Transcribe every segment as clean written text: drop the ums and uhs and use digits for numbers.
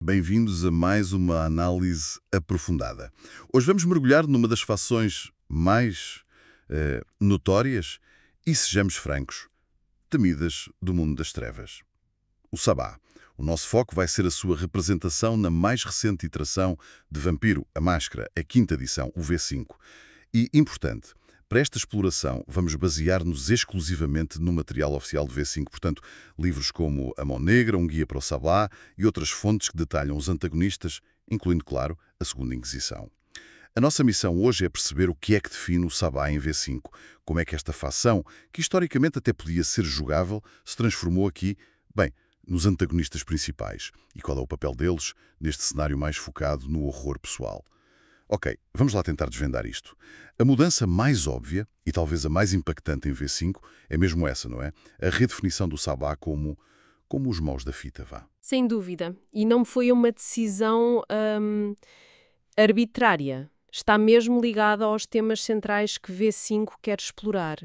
Bem-vindos a mais uma análise aprofundada. Hoje vamos mergulhar numa das fações mais notórias e, sejamos francos, temidas do mundo das trevas. O Sabá. O nosso foco vai ser a sua representação na mais recente iteração de Vampiro, a Máscara, a quinta edição, o V5. E, importante, para esta exploração vamos basear-nos exclusivamente no material oficial do V5, portanto, livros como A Mão Negra, Um Guia para o Sabá e outras fontes que detalham os antagonistas, incluindo, claro, a Segunda Inquisição. A nossa missão hoje é perceber o que é que define o Sabá em V5, como é que esta facção, que historicamente até podia ser jogável, se transformou aqui, bem, nos antagonistas principais, e qual é o papel deles neste cenário mais focado no horror pessoal. Ok, vamos lá tentar desvendar isto. A mudança mais óbvia, e talvez a mais impactante em V5, é mesmo essa, não é? A redefinição do Sabá como os maus da fita, vá. Sem dúvida. E não foi uma decisão arbitrária. Está mesmo ligada aos temas centrais que V5 quer explorar.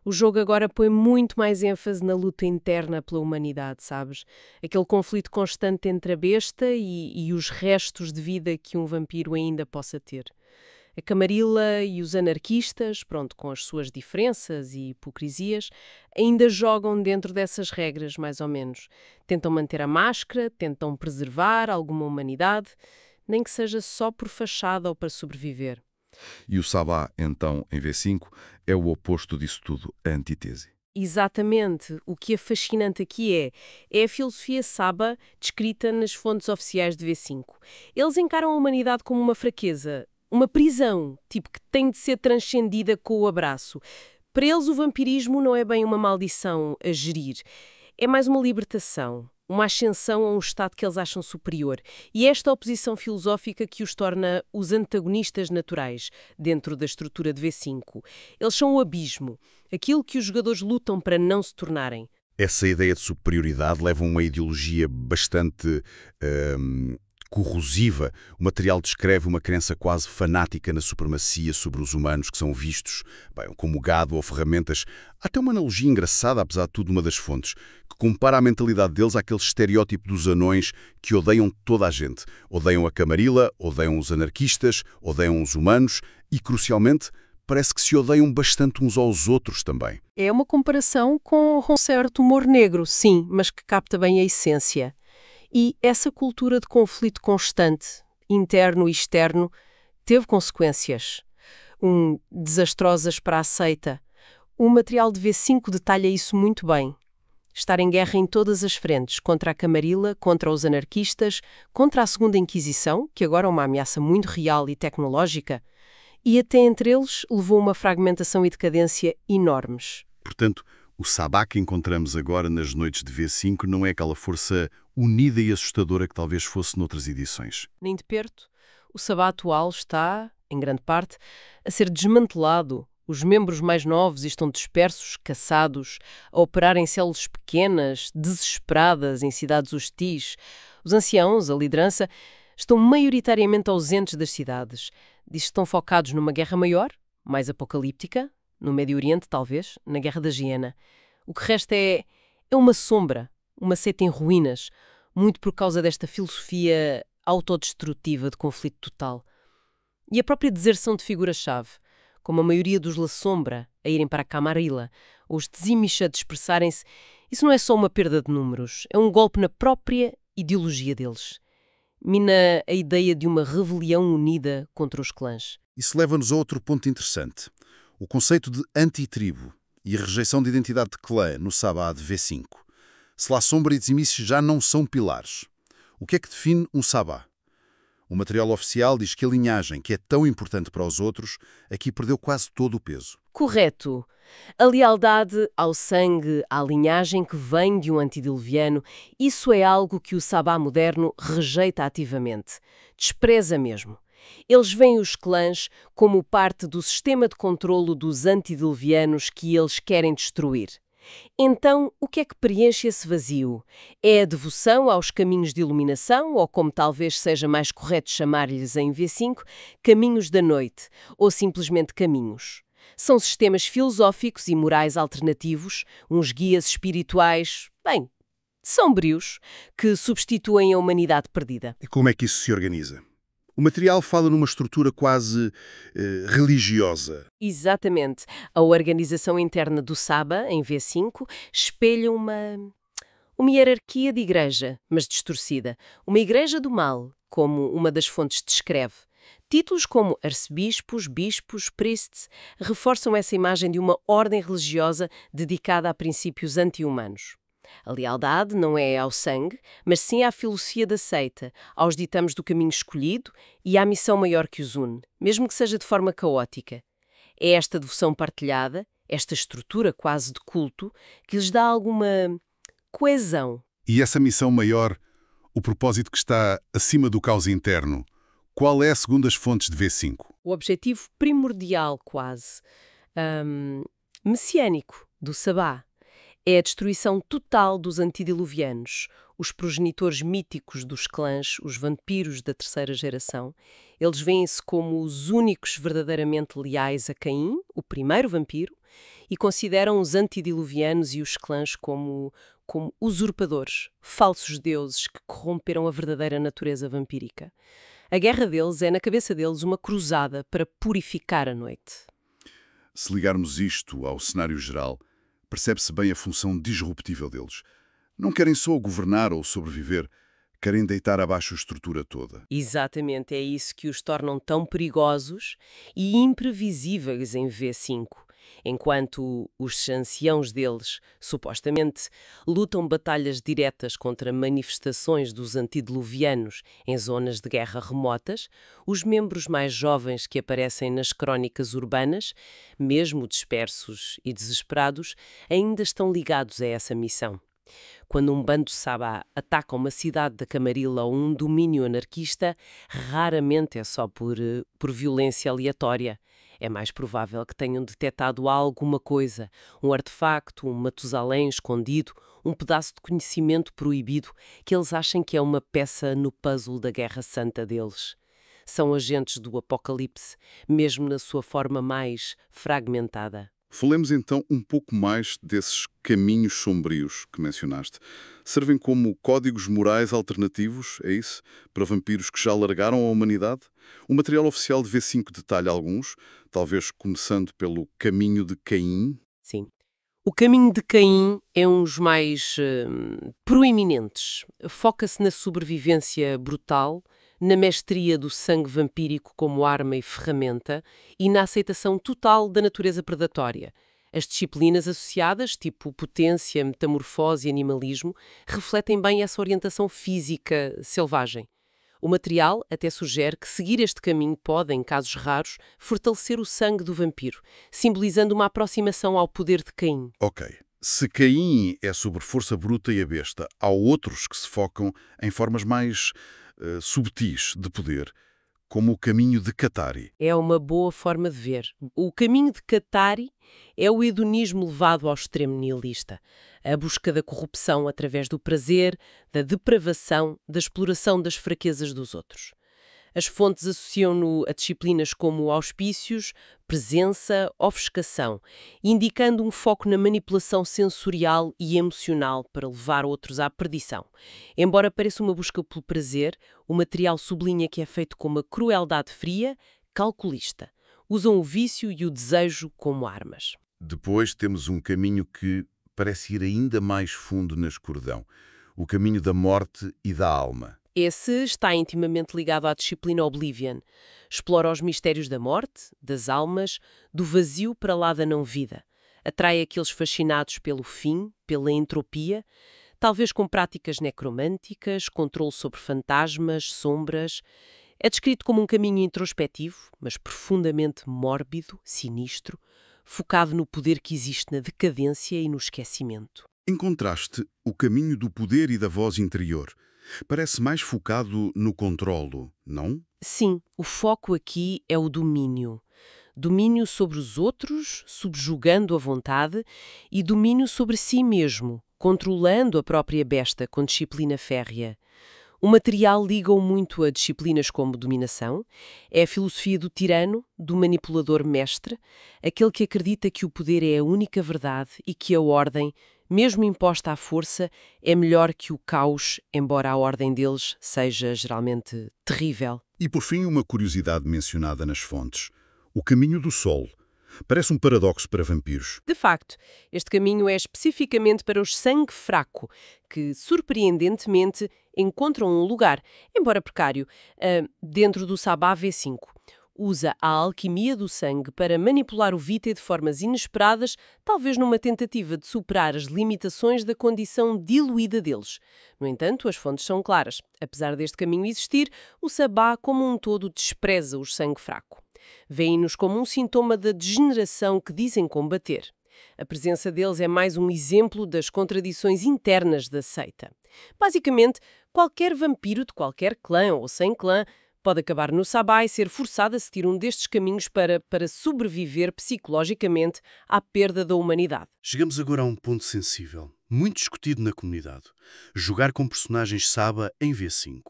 O jogo agora põe muito mais ênfase na luta interna pela humanidade, sabes? Aquele conflito constante entre a besta e os restos de vida que um vampiro ainda possa ter. A Camarilla e os anarquistas, pronto, com as suas diferenças e hipocrisias, ainda jogam dentro dessas regras, mais ou menos. Tentam manter a máscara, tentam preservar alguma humanidade, nem que seja só por fachada ou para sobreviver. E o Sabá, então, em V5, é o oposto disso tudo, a antítese. Exatamente. O que é fascinante aqui é a filosofia Saba descrita nas fontes oficiais de V5. Eles encaram a humanidade como uma fraqueza, uma prisão, tipo que tem de ser transcendida com o abraço. Para eles o vampirismo não é bem uma maldição a gerir, é mais uma libertação, uma ascensão a um estado que eles acham superior. E é esta oposição filosófica que os torna os antagonistas naturais dentro da estrutura de V5. Eles são o abismo, aquilo que os jogadores lutam para não se tornarem. Essa ideia de superioridade leva a uma ideologia bastante corrosiva. O material descreve uma crença quase fanática na supremacia sobre os humanos que são vistos, bem, como gado ou ferramentas. Há até uma analogia engraçada, apesar de tudo, uma das fontes, que compara a mentalidade deles àquele estereótipo dos anões que odeiam toda a gente. Odeiam a Camarilla, odeiam os anarquistas, odeiam os humanos e, crucialmente, parece que se odeiam bastante uns aos outros também. É uma comparação com um certo humor negro, sim, mas que capta bem a essência. E essa cultura de conflito constante, interno e externo, teve consequências. Desastrosas para a seita. O material de V5 detalha isso muito bem. Estar em guerra em todas as frentes, contra a Camarilla, contra os anarquistas, contra a Segunda Inquisição, que agora é uma ameaça muito real e tecnológica, e até entre eles levou uma fragmentação e decadência enormes. Portanto, o Sabá que encontramos agora nas noites de V5 não é aquela força unida e assustadora que talvez fosse noutras edições. Nem de perto. O Sabá atual está, em grande parte, a ser desmantelado. Os membros mais novos estão dispersos, caçados, a operar em células pequenas, desesperadas, em cidades hostis. Os anciãos, a liderança, estão maioritariamente ausentes das cidades. Diz que estão focados numa guerra maior, mais apocalíptica, no Médio Oriente, talvez, na Guerra da Hiena. O que resta é uma sombra, uma seita em ruínas, muito por causa desta filosofia autodestrutiva de conflito total. E a própria deserção de figuras-chave, como a maioria dos La Sombra a irem para a Camarilla, ou os Tzimish a dispersarem-se, isso não é só uma perda de números, é um golpe na própria ideologia deles. Mina a ideia de uma rebelião unida contra os clãs. Isso leva-nos a outro ponto interessante. O conceito de antitribo e a rejeição de identidade de clã no Sabá de V5. Se La Sombra e Tzimish já não são pilares, o que é que define um Sabá? O material oficial diz que a linhagem, que é tão importante para os outros, aqui perdeu quase todo o peso. Correto. A lealdade ao sangue, à linhagem que vem de um antediluviano, isso é algo que o Sabá moderno rejeita ativamente. Despreza mesmo. Eles veem os clãs como parte do sistema de controlo dos antediluvianos que eles querem destruir. Então, o que é que preenche esse vazio? É a devoção aos caminhos de iluminação, ou como talvez seja mais correto chamar-lhes em V5, caminhos da noite, ou simplesmente caminhos. São sistemas filosóficos e morais alternativos, uns guias espirituais, bem, sombrios, que substituem a humanidade perdida. E como é que isso se organiza? O material fala numa estrutura quase religiosa. Exatamente. A organização interna do Saba, em V5, espelha uma hierarquia de igreja, mas distorcida. Uma igreja do mal, como uma das fontes descreve. Títulos como arcebispos, bispos, priests reforçam essa imagem de uma ordem religiosa dedicada a princípios anti-humanos. A lealdade não é ao sangue, mas sim à filosofia da seita, aos ditames do caminho escolhido e à missão maior que os une, mesmo que seja de forma caótica. É esta devoção partilhada, esta estrutura quase de culto, que lhes dá alguma coesão. E essa missão maior, o propósito que está acima do caos interno, qual é, segundo as fontes de V5? O objetivo primordial, quase, messiânico, do Sabá, é a destruição total dos antediluvianos, os progenitores míticos dos clãs, os vampiros da terceira geração. Eles veem-se como os únicos verdadeiramente leais a Caim, o primeiro vampiro, e consideram os antediluvianos e os clãs como usurpadores, falsos deuses que corromperam a verdadeira natureza vampírica. A guerra deles é, na cabeça deles, uma cruzada para purificar a noite. Se ligarmos isto ao cenário geral, percebe-se bem a função disruptível deles. Não querem só governar ou sobreviver, querem deitar abaixo a estrutura toda. Exatamente, é isso que os tornam tão perigosos e imprevisíveis em V5. Enquanto os anciãos deles, supostamente, lutam batalhas diretas contra manifestações dos antediluvianos em zonas de guerra remotas, os membros mais jovens que aparecem nas crónicas urbanas, mesmo dispersos e desesperados, ainda estão ligados a essa missão. Quando um bando Sabá ataca uma cidade da Camarilla ou um domínio anarquista, raramente é só por violência aleatória. É mais provável que tenham detectado alguma coisa, um artefacto, um Matusalém escondido, um pedaço de conhecimento proibido que eles acham que é uma peça no puzzle da Guerra Santa deles. São agentes do Apocalipse, mesmo na sua forma mais fragmentada. Falemos então um pouco mais desses caminhos sombrios que mencionaste. Servem como códigos morais alternativos, é isso? Para vampiros que já largaram a humanidade? O material oficial de V5 detalha alguns, talvez começando pelo caminho de Caim. Sim. O caminho de Caim é um dos mais proeminentes. Foca-se na sobrevivência brutal, na mestria do sangue vampírico como arma e ferramenta e na aceitação total da natureza predatória. As disciplinas associadas, tipo potência, metamorfose e animalismo, refletem bem essa orientação física selvagem. O material até sugere que seguir este caminho pode, em casos raros, fortalecer o sangue do vampiro, simbolizando uma aproximação ao poder de Caim. Ok. Se Caim é sobre força bruta e a besta, há outros que se focam em formas mais subtis de poder, como o caminho de Catari. É uma boa forma de ver. O caminho de Catari é o hedonismo levado ao extremo nihilista. A busca da corrupção através do prazer, da depravação, da exploração das fraquezas dos outros. As fontes associam-no a disciplinas como auspícios, presença, ofuscação, indicando um foco na manipulação sensorial e emocional para levar outros à perdição. Embora pareça uma busca pelo prazer, o material sublinha que é feito com uma crueldade fria, calculista. Usam o vício e o desejo como armas. Depois temos um caminho que parece ir ainda mais fundo na escuridão. O caminho da morte e da alma. Esse está intimamente ligado à disciplina Oblivion. Explora os mistérios da morte, das almas, do vazio para lá da não-vida. Atrai aqueles fascinados pelo fim, pela entropia, talvez com práticas necromânticas, controle sobre fantasmas, sombras. É descrito como um caminho introspectivo, mas profundamente mórbido, sinistro, focado no poder que existe na decadência e no esquecimento. Encontraste o caminho do poder e da voz interior. Parece mais focado no controlo, não? Sim, o foco aqui é o domínio. Domínio sobre os outros, subjugando a vontade, e domínio sobre si mesmo, controlando a própria besta com disciplina férrea. O material liga-o muito a disciplinas como dominação. É a filosofia do tirano, do manipulador mestre, aquele que acredita que o poder é a única verdade e que a ordem Mesmo imposta à força, é melhor que o caos, embora a ordem deles seja geralmente terrível. E por fim, uma curiosidade mencionada nas fontes. O caminho do sol. Parece um paradoxo para vampiros. De facto, este caminho é especificamente para os sangue fraco, que, surpreendentemente, encontram um lugar, embora precário, dentro do Sabá V5. Usa a alquimia do sangue para manipular o Vitae de formas inesperadas, talvez numa tentativa de superar as limitações da condição diluída deles. No entanto, as fontes são claras. Apesar deste caminho existir, o Sabá, como um todo, despreza o sangue fraco. Vêem-nos como um sintoma da degeneração que dizem combater. A presença deles é mais um exemplo das contradições internas da seita. Basicamente, qualquer vampiro de qualquer clã ou sem clã pode acabar no Sabá e ser forçado a seguir um destes caminhos para sobreviver psicologicamente à perda da humanidade. Chegamos agora a um ponto sensível, muito discutido na comunidade. Jogar com personagens Saba em V5.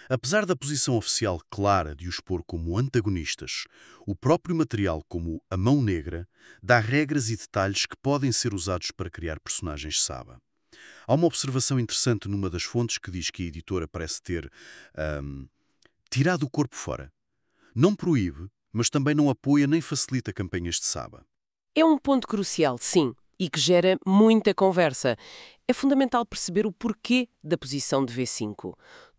Apesar da posição oficial clara de os pôr como antagonistas, o próprio material, como a Mão Negra, dá regras e detalhes que podem ser usados para criar personagens Saba. Há uma observação interessante numa das fontes que diz que a editora parece ter tirado o corpo fora. Não proíbe, mas também não apoia nem facilita campanhas de Saba. É um ponto crucial, sim, e que gera muita conversa. É fundamental perceber o porquê da posição de V5.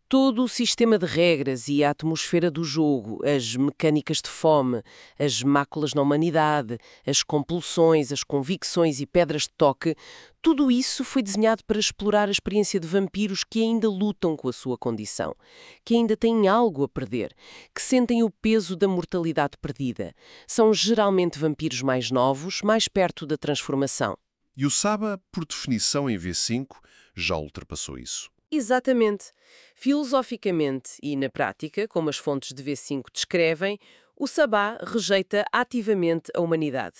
Todo o sistema de regras e a atmosfera do jogo, as mecânicas de fome, as máculas na humanidade, as compulsões, as convicções e pedras de toque, tudo isso foi desenhado para explorar a experiência de vampiros que ainda lutam com a sua condição, que ainda têm algo a perder, que sentem o peso da mortalidade perdida. São geralmente vampiros mais novos, mais perto da transformação. E o Saba, por definição em V5, já ultrapassou isso. Exatamente. Filosoficamente e na prática, como as fontes de V5 descrevem, o Sabá rejeita ativamente a humanidade.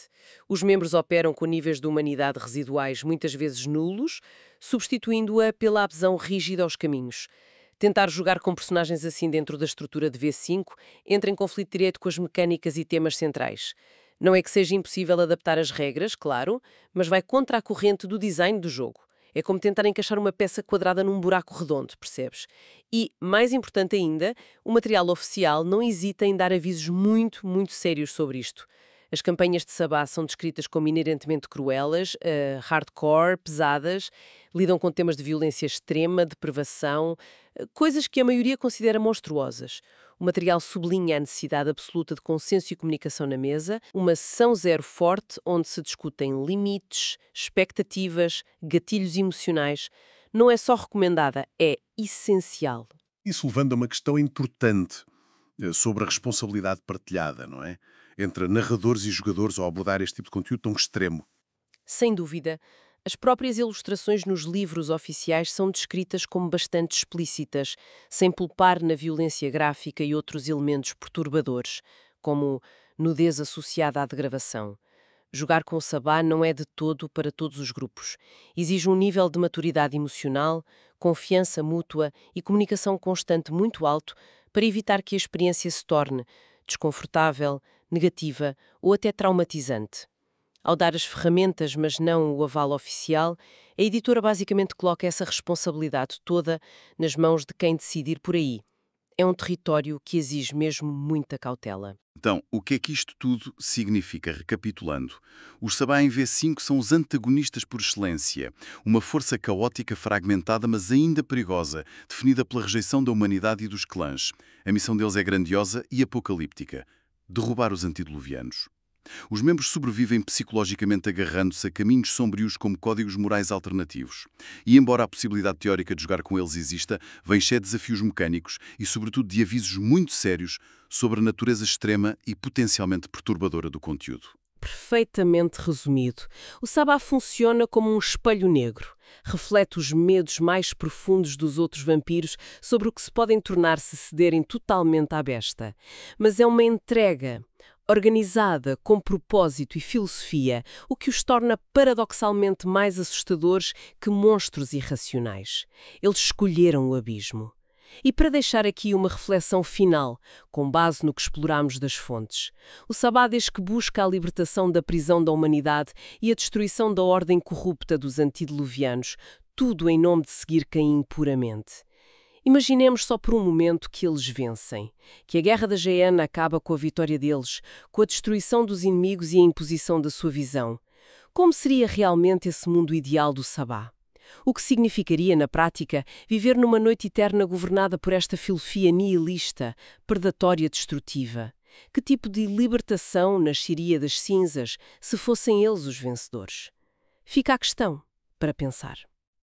Os membros operam com níveis de humanidade residuais muitas vezes nulos, substituindo-a pela adesão rígida aos caminhos. Tentar jogar com personagens assim dentro da estrutura de V5 entra em conflito direto com as mecânicas e temas centrais. Não é que seja impossível adaptar as regras, claro, mas vai contra a corrente do design do jogo. É como tentar encaixar uma peça quadrada num buraco redondo, percebes? E, mais importante ainda, o material oficial não hesita em dar avisos muito, muito sérios sobre isto. As campanhas de Sabá são descritas como inerentemente cruelas, hardcore, pesadas, lidam com temas de violência extrema, depravação, coisas que a maioria considera monstruosas. O material sublinha a necessidade absoluta de consenso e comunicação na mesa, uma sessão zero forte onde se discutem limites, expectativas, gatilhos emocionais. Não é só recomendada, é essencial. Isso levando a uma questão importante sobre a responsabilidade partilhada, não é? Entre narradores e jogadores ao abordar este tipo de conteúdo tão extremo. Sem dúvida. As próprias ilustrações nos livros oficiais são descritas como bastante explícitas, sem poupar na violência gráfica e outros elementos perturbadores, como nudez associada à degravação. Jogar com o Sabá não é de todo para todos os grupos. Exige um nível de maturidade emocional, confiança mútua e comunicação constante muito alto para evitar que a experiência se torne desconfortável, negativa ou até traumatizante. Ao dar as ferramentas, mas não o aval oficial, a editora basicamente coloca essa responsabilidade toda nas mãos de quem decidir por aí. É um território que exige mesmo muita cautela. Então, o que é que isto tudo significa? Recapitulando, os Sabá em V5 são os antagonistas por excelência, uma força caótica fragmentada, mas ainda perigosa, definida pela rejeição da humanidade e dos clãs. A missão deles é grandiosa e apocalíptica: derrubar os antediluvianos. Os membros sobrevivem psicologicamente agarrando-se a caminhos sombrios como códigos morais alternativos. E embora a possibilidade teórica de jogar com eles exista, vem cheia de desafios mecânicos e, sobretudo, de avisos muito sérios sobre a natureza extrema e potencialmente perturbadora do conteúdo. Perfeitamente resumido. O Sabá funciona como um espelho negro. Reflete os medos mais profundos dos outros vampiros sobre o que se podem tornar se cederem totalmente à besta. Mas é uma entrega organizada, com propósito e filosofia, o que os torna paradoxalmente mais assustadores que monstros irracionais. Eles escolheram o abismo. E para deixar aqui uma reflexão final, com base no que exploramos das fontes, o Sabá diz que busca a libertação da prisão da humanidade e a destruição da ordem corrupta dos antediluvianos, tudo em nome de seguir Caim puramente. Imaginemos só por um momento que eles vencem, que a guerra da Gehenna acaba com a vitória deles, com a destruição dos inimigos e a imposição da sua visão. Como seria realmente esse mundo ideal do Sabá? O que significaria, na prática, viver numa noite eterna governada por esta filosofia nihilista, predatória, destrutiva? Que tipo de libertação nasceria das cinzas se fossem eles os vencedores? Fica a questão para pensar.